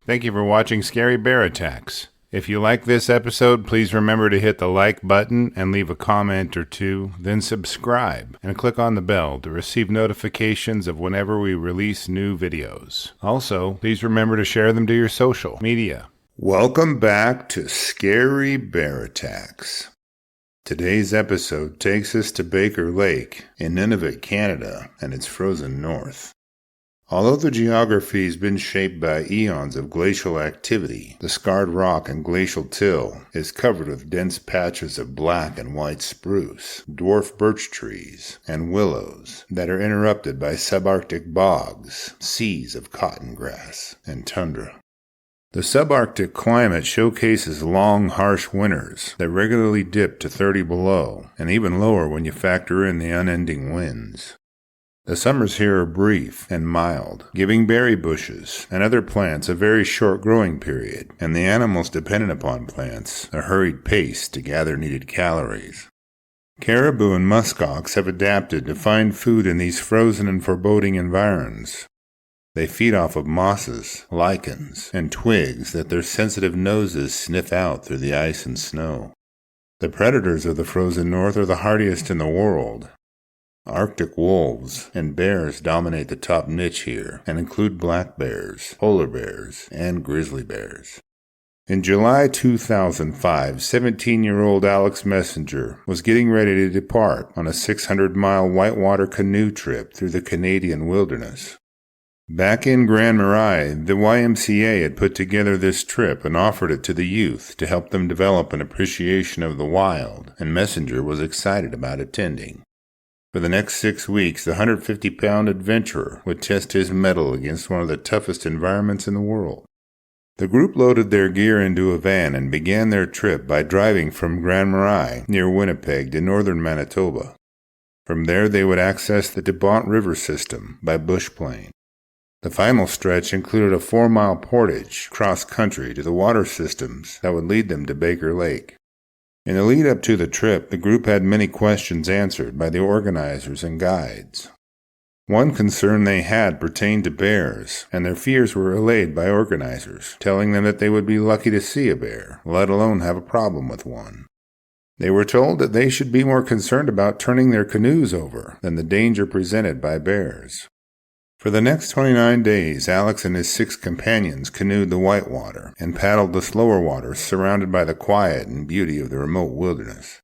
Thank you for watching Scary Bear Attacks. If you like this episode, please remember to hit the like button and leave a comment or two, then subscribe and click on the bell to receive notifications of whenever we release new videos. Also, please remember to share them to your social media. Welcome back to Scary Bear Attacks. Today's episode takes us to Baker Lake in Nunavut, Canada, and its frozen north. Although the geography has been shaped by eons of glacial activity, the scarred rock and glacial till is covered with dense patches of black and white spruce, dwarf birch trees, and willows that are interrupted by subarctic bogs, seas of cotton grass, and tundra. The subarctic climate showcases long, harsh winters that regularly dip to 30 below, and even lower when you factor in the unending winds. The summers here are brief and mild, giving berry bushes and other plants a very short growing period, and the animals dependent upon plants a hurried pace to gather needed calories. Caribou and muskox have adapted to find food in these frozen and foreboding environs. They feed off of mosses, lichens, and twigs that their sensitive noses sniff out through the ice and snow. The predators of the frozen north are the hardiest in the world. Arctic wolves and bears dominate the top niche here and include black bears, polar bears, and grizzly bears. In July 2005, 17-year-old Alex Messenger was getting ready to depart on a 600-mile whitewater canoe trip through the Canadian wilderness. Back in Grand Marais, the YMCA had put together this trip and offered it to the youth to help them develop an appreciation of the wild, and Messenger was excited about attending. For the next 6 weeks, the 150-pound adventurer would test his mettle against one of the toughest environments in the world. The group loaded their gear into a van and began their trip by driving from Grand Marais near Winnipeg to northern Manitoba. From there, they would access the Debont River system by bush plane. The final stretch included a 4-mile portage cross-country to the water systems that would lead them to Baker Lake. In the lead-up to the trip, the group had many questions answered by the organizers and guides. One concern they had pertained to bears, and their fears were allayed by organizers, telling them that they would be lucky to see a bear, let alone have a problem with one. They were told that they should be more concerned about turning their canoes over than the danger presented by bears. For the next 29 days, Alex and his 6 companions canoed the whitewater and paddled the slower waters surrounded by the quiet and beauty of the remote wilderness.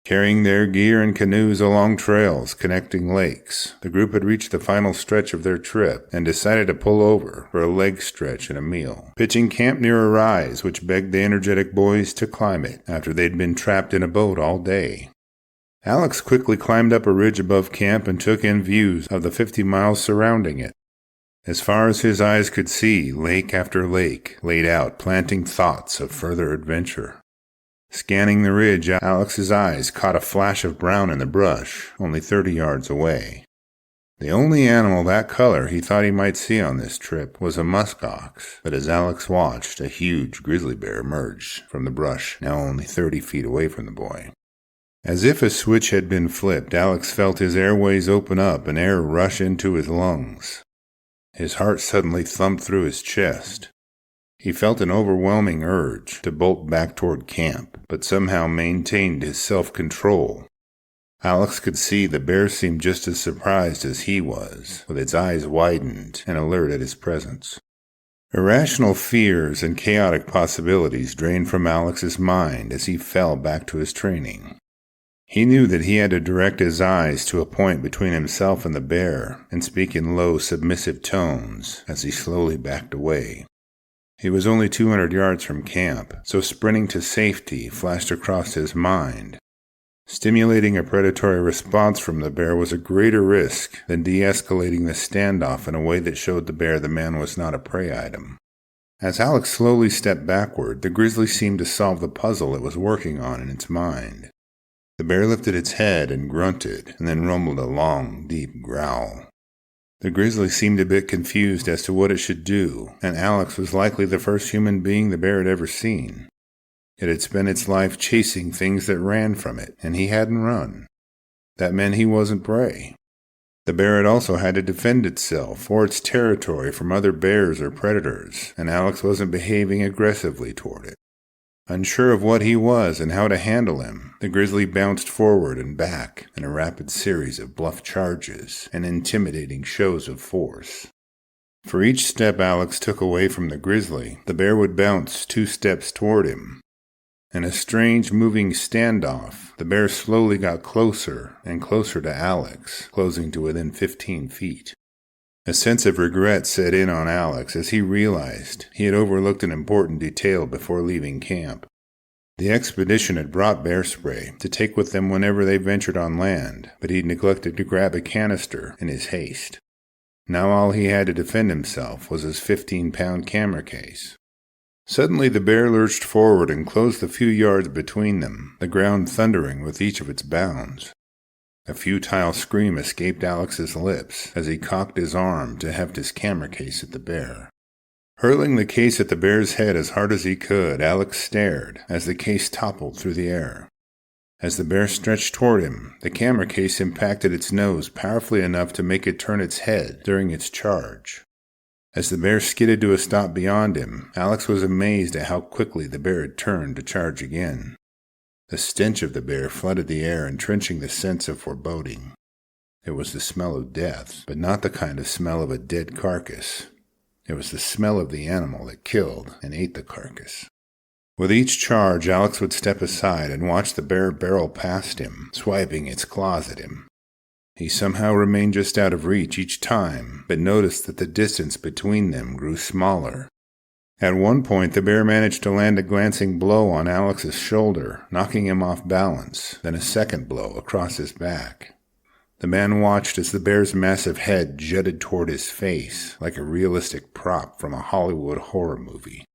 Carrying their gear and canoes along trails connecting lakes, the group had reached the final stretch of their trip and decided to pull over for a leg stretch and a meal, pitching camp near a rise which begged the energetic boys to climb it after they'd been trapped in a boat all day. Alex quickly climbed up a ridge above camp and took in views of the 50 miles surrounding it. As far as his eyes could see, lake after lake laid out, planting thoughts of further adventure. Scanning the ridge, Alex's eyes caught a flash of brown in the brush, only 30 yards away. The only animal that color he thought he might see on this trip was a muskox, but as Alex watched, a huge grizzly bear emerged from the brush, now only 30 feet away from the boy. As if a switch had been flipped, Alex felt his airways open up and air rush into his lungs. His heart suddenly thumped through his chest. He felt an overwhelming urge to bolt back toward camp, but somehow maintained his self-control. Alex could see the bear seemed just as surprised as he was, with its eyes widened and alert at his presence. Irrational fears and chaotic possibilities drained from Alex's mind as he fell back to his training. He knew that he had to direct his eyes to a point between himself and the bear and speak in low, submissive tones as he slowly backed away. He was only 200 yards from camp, so sprinting to safety flashed across his mind. Stimulating a predatory response from the bear was a greater risk than de-escalating the standoff in a way that showed the bear the man was not a prey item. As Alex slowly stepped backward, the grizzly seemed to solve the puzzle it was working on in its mind. The bear lifted its head and grunted, and then rumbled a long, deep growl. The grizzly seemed a bit confused as to what it should do, and Alex was likely the first human being the bear had ever seen. It had spent its life chasing things that ran from it, and he hadn't run. That meant he wasn't prey. The bear had also had to defend itself or its territory from other bears or predators, and Alex wasn't behaving aggressively toward it. Unsure of what he was and how to handle him, the grizzly bounced forward and back in a rapid series of bluff charges and intimidating shows of force. For each step Alex took away from the grizzly, the bear would bounce 2 steps toward him. In a strange moving standoff, the bear slowly got closer and closer to Alex, closing to within 15 feet. A sense of regret set in on Alex as he realized he had overlooked an important detail before leaving camp. The expedition had brought bear spray to take with them whenever they ventured on land, but he'd neglected to grab a canister in his haste. Now all he had to defend himself was his 15-pound camera case. Suddenly the bear lurched forward and closed the few yards between them, the ground thundering with each of its bounds. A futile scream escaped Alex's lips as he cocked his arm to heft his camera case at the bear. Hurling the case at the bear's head as hard as he could, Alex stared as the case toppled through the air. As the bear stretched toward him, the camera case impacted its nose powerfully enough to make it turn its head during its charge. As the bear skidded to a stop beyond him, Alex was amazed at how quickly the bear had turned to charge again. The stench of the bear flooded the air, entrenching the sense of foreboding. It was the smell of death, but not the kind of smell of a dead carcass. It was the smell of the animal that killed and ate the carcass. With each charge, Alex would step aside and watch the bear barrel past him, swiping its claws at him. He somehow remained just out of reach each time, but noticed that the distance between them grew smaller. At one point, the bear managed to land a glancing blow on Alex's shoulder, knocking him off balance, then a second blow across his back. The man watched as the bear's massive head jutted toward his face, like a realistic prop from a Hollywood horror movie.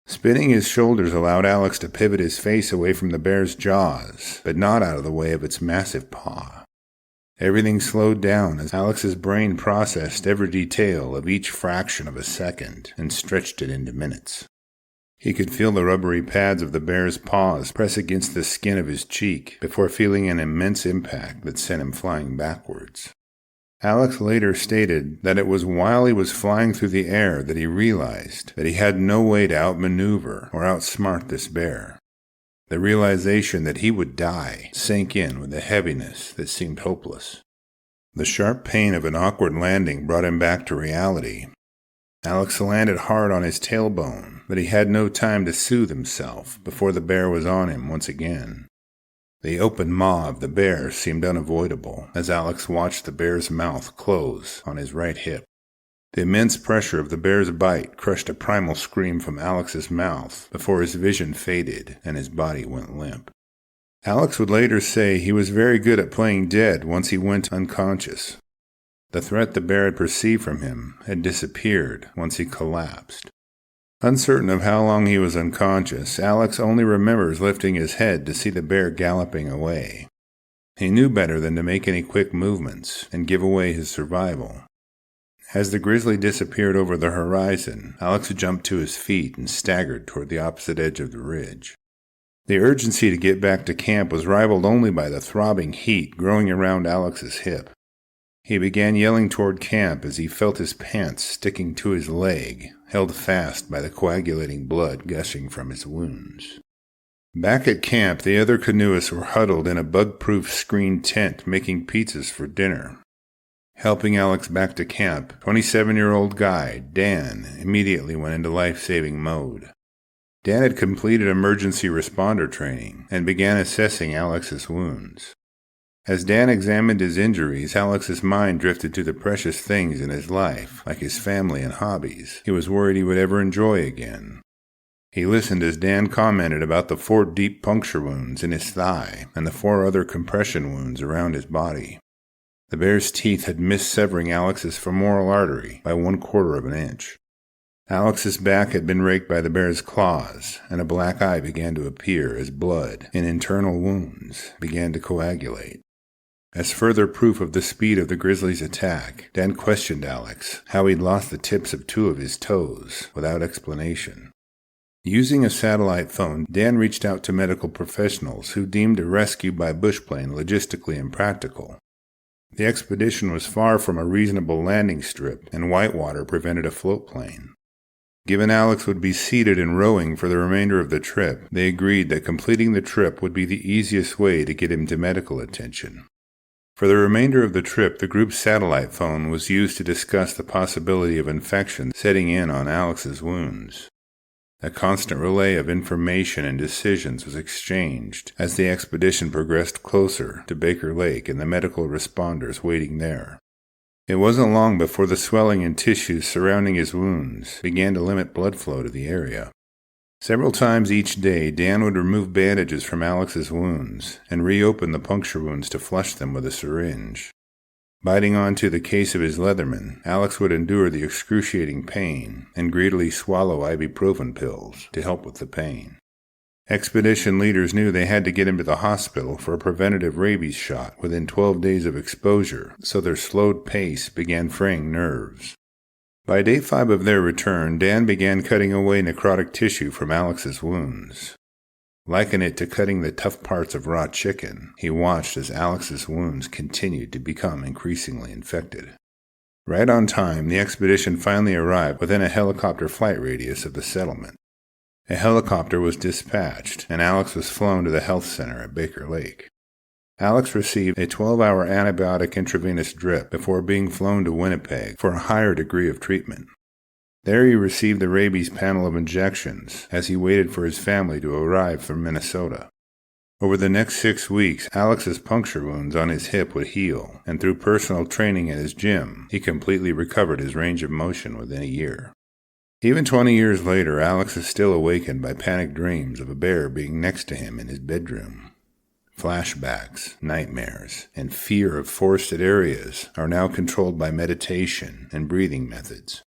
Spinning his shoulders allowed Alex to pivot his face away from the bear's jaws, but not out of the way of its massive paw. Everything slowed down as Alex's brain processed every detail of each fraction of a second and stretched it into minutes. He could feel the rubbery pads of the bear's paws press against the skin of his cheek before feeling an immense impact that sent him flying backwards. Alex later stated that it was while he was flying through the air that he realized that he had no way to outmaneuver or outsmart this bear. The realization that he would die sank in with a heaviness that seemed hopeless. The sharp pain of an awkward landing brought him back to reality. Alex landed hard on his tailbone, but he had no time to soothe himself before the bear was on him once again. The open maw of the bear seemed unavoidable as Alex watched the bear's mouth close on his right hip. The immense pressure of the bear's bite crushed a primal scream from Alex's mouth before his vision faded and his body went limp. Alex would later say he was very good at playing dead once he went unconscious. The threat the bear had perceived from him had disappeared once he collapsed. Uncertain of how long he was unconscious, Alex only remembers lifting his head to see the bear galloping away. He knew better than to make any quick movements and give away his survival. As the grizzly disappeared over the horizon, Alex jumped to his feet and staggered toward the opposite edge of the ridge. The urgency to get back to camp was rivaled only by the throbbing heat growing around Alex's hip. He began yelling toward camp as he felt his pants sticking to his leg, held fast by the coagulating blood gushing from his wounds. Back at camp, the other canoeists were huddled in a bug-proof screened tent making pizzas for dinner. Helping Alex back to camp, 27-year-old guy, Dan, immediately went into life-saving mode. Dan had completed emergency responder training and began assessing Alex's wounds. As Dan examined his injuries, Alex's mind drifted to the precious things in his life, like his family and hobbies he was worried he would ever enjoy again. He listened as Dan commented about the 4 deep puncture wounds in his thigh and the 4 other compression wounds around his body. The bear's teeth had missed severing Alex's femoral artery by 1/4 of an inch. Alex's back had been raked by the bear's claws, and a black eye began to appear as blood in internal wounds began to coagulate. As further proof of the speed of the grizzly's attack, Dan questioned Alex how he'd lost the tips of 2 of his toes without explanation. Using a satellite phone, Dan reached out to medical professionals who deemed a rescue by bushplane logistically impractical. The expedition was far from a reasonable landing strip, and whitewater prevented a float plane. Given Alex would be seated and rowing for the remainder of the trip, they agreed that completing the trip would be the easiest way to get him to medical attention. For the remainder of the trip, the group's satellite phone was used to discuss the possibility of infection setting in on Alex's wounds. A constant relay of information and decisions was exchanged as the expedition progressed closer to Baker Lake and the medical responders waiting there. It wasn't long before the swelling and tissues surrounding his wounds began to limit blood flow to the area. Several times each day, Dan would remove bandages from Alex's wounds and reopen the puncture wounds to flush them with a syringe. Biting onto the case of his Leatherman, Alex would endure the excruciating pain and greedily swallow ibuprofen pills to help with the pain. Expedition leaders knew they had to get him to the hospital for a preventative rabies shot within 12 days of exposure, so their slowed pace began fraying nerves. By day 5 of their return, Dan began cutting away necrotic tissue from Alex's wounds. Liken it to cutting the tough parts of raw chicken, he watched as Alex's wounds continued to become increasingly infected. Right on time, the expedition finally arrived within a helicopter flight radius of the settlement. A helicopter was dispatched, and Alex was flown to the health center at Baker Lake. Alex received a 12-hour antibiotic intravenous drip before being flown to Winnipeg for a higher degree of treatment. There he received the rabies panel of injections as he waited for his family to arrive from Minnesota. Over the next 6 weeks, Alex's puncture wounds on his hip would heal, and through personal training at his gym, he completely recovered his range of motion within a year. Even 20 years later, Alex is still awakened by panic dreams of a bear being next to him in his bedroom. Flashbacks, nightmares, and fear of forested areas are now controlled by meditation and breathing methods.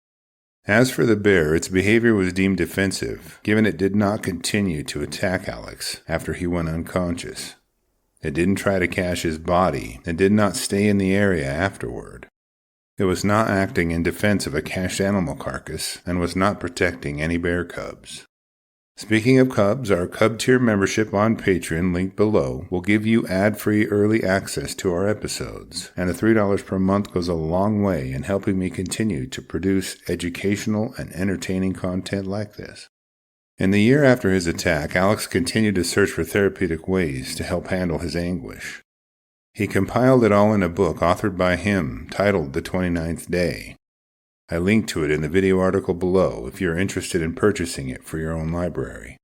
As for the bear, its behavior was deemed defensive, given it did not continue to attack Alex after he went unconscious. It didn't try to cache his body and did not stay in the area afterward. It was not acting in defense of a cached animal carcass and was not protecting any bear cubs. Speaking of cubs, our Cub Tier membership on Patreon, linked below, will give you ad-free early access to our episodes, and the $3 per month goes a long way in helping me continue to produce educational and entertaining content like this. In the year after his attack, Alex continued to search for therapeutic ways to help handle his anguish. He compiled it all in a book authored by him titled The 29th Day. I link to it in the video article below if you're interested in purchasing it for your own library.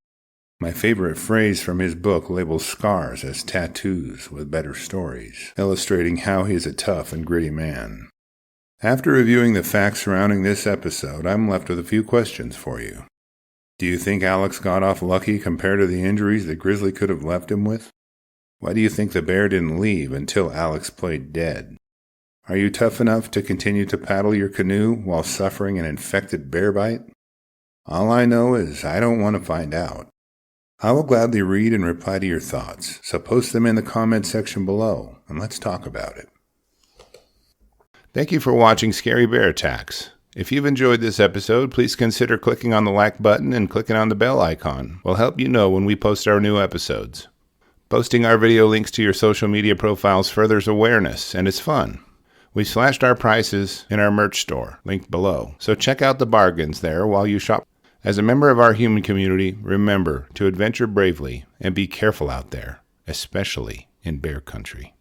My favorite phrase from his book labels scars as tattoos with better stories, illustrating how he is a tough and gritty man. After reviewing the facts surrounding this episode, I'm left with a few questions for you. Do you think Alex got off lucky compared to the injuries that Grizzly could have left him with? Why do you think the bear didn't leave until Alex played dead? Are you tough enough to continue to paddle your canoe while suffering an infected bear bite? All I know is I don't want to find out. I will gladly read and reply to your thoughts, so post them in the comment section below, and let's talk about it. Thank you for watching Scary Bear Attacks. If you've enjoyed this episode, please consider clicking on the like button and clicking on the bell icon. We'll help you know when we post our new episodes. Posting our video links to your social media profiles furthers awareness, and it's fun. We slashed our prices in our merch store, linked below, so check out the bargains there while you shop. As a member of our human community, remember to adventure bravely and be careful out there, especially in bear country.